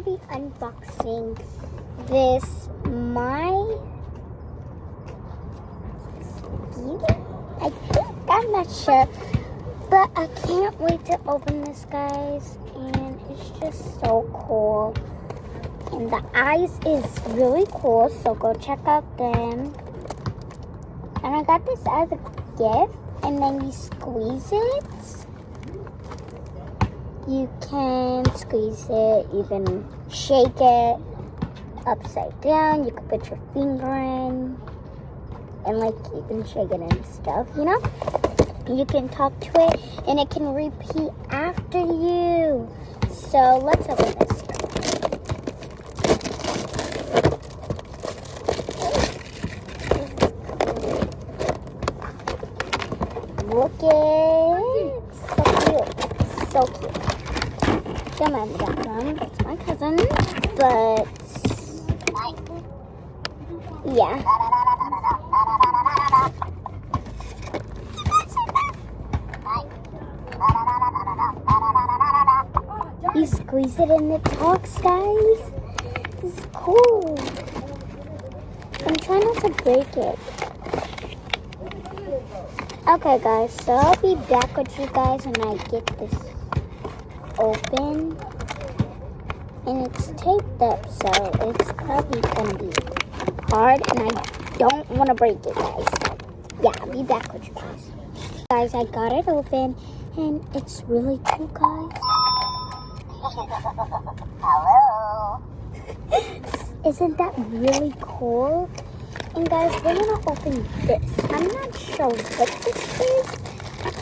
be unboxing this I think, I'm not sure, but I can't wait to open this, guys, and it's just so cool. And the eyes is really cool, so go check out them. And I got this as a gift, and then you squeeze it. You can squeeze it, you can shake it upside down, you can put your finger in, and like you can shake it and stuff, you know? You can talk to it, and it can repeat after you. So let's open this. Look it, so cute, so cute. Yeah, my dad one, it's my cousin, but yeah. You squeeze it and it talks, guys. This is cool. I'm trying not to break it. Okay, guys, so I'll be back with you guys when I get this open. And it's taped up, so it's probably gonna be hard, and I don't want to break it, guys. So, yeah, I'll be back with you guys. Guys, I got it open, and it's really cool, guys. Hello. Isn't that really cool? And guys, we're gonna open this. I'm not sure what this is,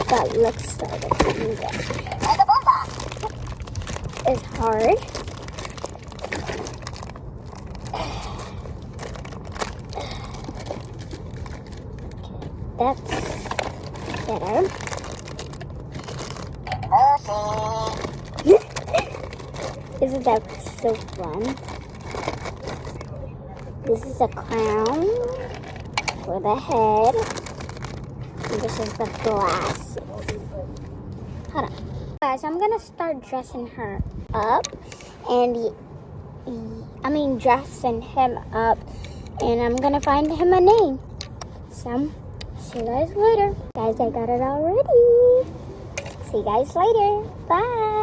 but let's start opening it. It's hard. That's better. Isn't that so fun? This is a crown for the head. And this is the glasses. Hold on. Guys, I'm going to start dressing her up. And dressing him up. And I'm going to find him a name. So, see you guys later. Guys, I got it all ready. See you guys later. Bye.